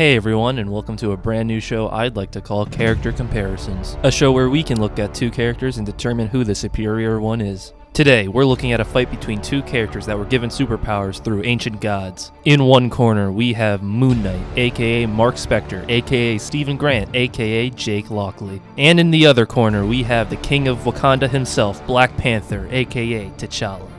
Hey everyone, and welcome to a brand new show I'd like to call Character Comparisons, a show where we can look at two characters and determine who the superior one is. Today, we're looking at a fight between two characters that were given superpowers through ancient gods. In one corner, we have Moon Knight, aka Mark Spector, aka Stephen Grant, aka Jake Lockley. And in the other corner, we have the King of Wakanda himself, Black Panther, aka T'Challa.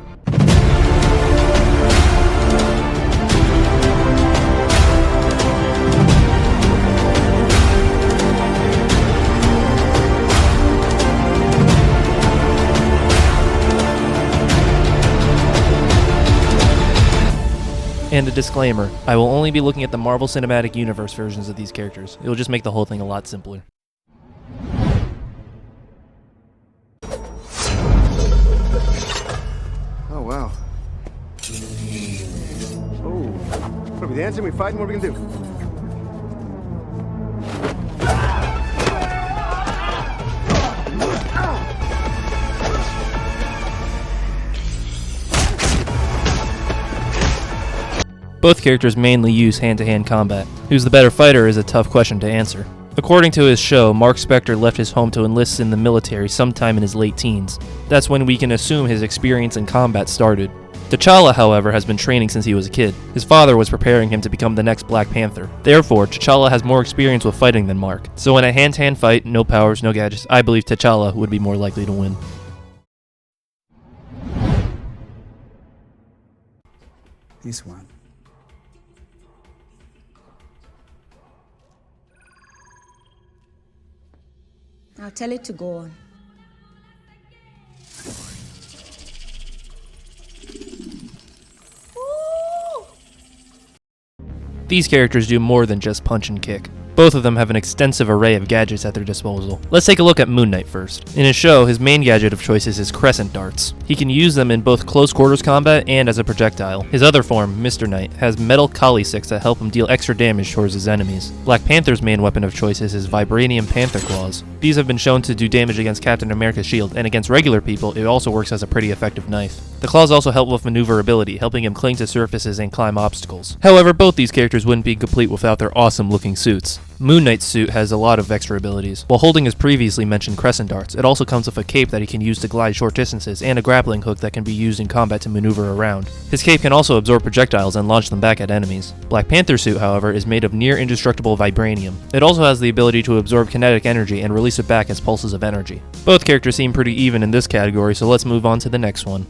And a disclaimer, I will only be looking at the Marvel Cinematic Universe versions of these characters. It will just make the whole thing a lot simpler. Oh, wow. Oh, what are we dancing? We fighting? What are we gonna do? Both characters mainly use hand-to-hand combat. Who's the better fighter is a tough question to answer. According to his show, Mark Spector left his home to enlist in the military sometime in his late teens. That's when we can assume his experience in combat started. T'Challa, however, has been training since he was a kid. His father was preparing him to become the next Black Panther. Therefore, T'Challa has more experience with fighting than Mark. So in a hand-to-hand fight, no powers, no gadgets, I believe T'Challa would be more likely to win. This one. I'll tell it to go on. These characters do more than just punch and kick. Both of them have an extensive array of gadgets at their disposal. Let's take a look at Moon Knight first. In his show, his main gadget of choice is his crescent darts. He can use them in both close quarters combat and as a projectile. His other form, Mr. Knight, has metal collie sticks that help him deal extra damage towards his enemies. Black Panther's main weapon of choice is his vibranium panther claws. These have been shown to do damage against Captain America's shield, and against regular people, it also works as a pretty effective knife. The claws also help with maneuverability, helping him cling to surfaces and climb obstacles. However, both these characters wouldn't be complete without their awesome looking suits. Moon Knight's suit has a lot of extra abilities. While holding his previously mentioned crescent darts, it also comes with a cape that he can use to glide short distances and a grappling hook that can be used in combat to maneuver around. His cape can also absorb projectiles and launch them back at enemies. Black Panther's suit, however, is made of near indestructible vibranium. It also has the ability to absorb kinetic energy and release it back as pulses of energy. Both characters seem pretty even in this category, so let's move on to the next one.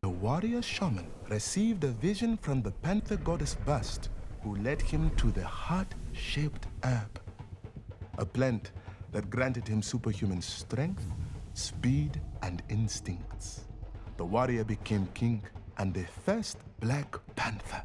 The warrior shaman received a vision from the panther goddess Bust, who led him to the heart-shaped herb, a plant that granted him superhuman strength, speed, and instincts. The warrior became king and the first Black Panther.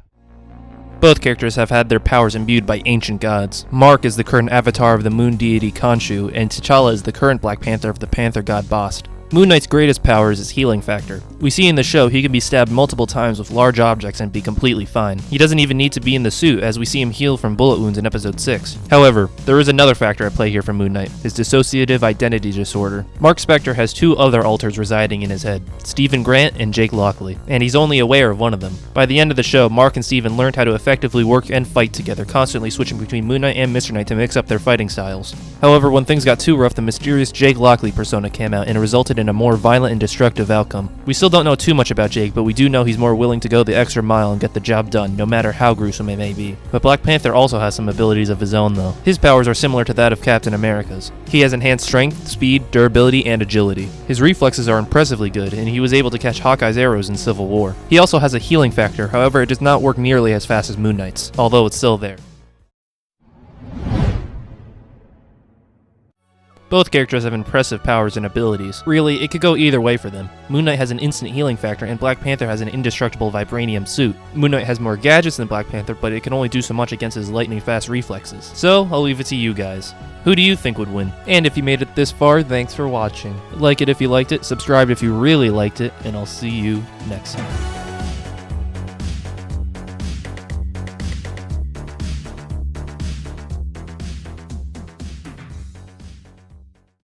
Both characters have had their powers imbued by ancient gods. Mark is the current avatar of the moon deity Khonshu, and T'Challa is the current Black Panther of the panther god Bast. Moon Knight's greatest power is his healing factor. We see in the show he can be stabbed multiple times with large objects and be completely fine. He doesn't even need to be in the suit, as we see him heal from bullet wounds in episode 6. However, there is another factor at play here for Moon Knight, his dissociative identity disorder. Mark Spector has two other alters residing in his head, Stephen Grant and Jake Lockley, and he's only aware of one of them. By the end of the show, Mark and Stephen learned how to effectively work and fight together, constantly switching between Moon Knight and Mr. Knight to mix up their fighting styles. However, when things got too rough, the mysterious Jake Lockley persona came out and it resulted in a more violent and destructive outcome. We still don't know too much about Jake, but we do know he's more willing to go the extra mile and get the job done, no matter how gruesome it may be. But Black Panther also has some abilities of his own though. His powers are similar to that of Captain America's. He has enhanced strength, speed, durability, and agility. His reflexes are impressively good, and he was able to catch Hawkeye's arrows in Civil War. He also has a healing factor, however it does not work nearly as fast as Moon Knight's, although it's still there. Both characters have impressive powers and abilities. Really, it could go either way for them. Moon Knight has an instant healing factor, and Black Panther has an indestructible vibranium suit. Moon Knight has more gadgets than Black Panther, but it can only do so much against his lightning-fast reflexes. So, I'll leave it to you guys. Who do you think would win? And if you made it this far, thanks for watching. Like it if you liked it, subscribe if you really liked it, and I'll see you next time.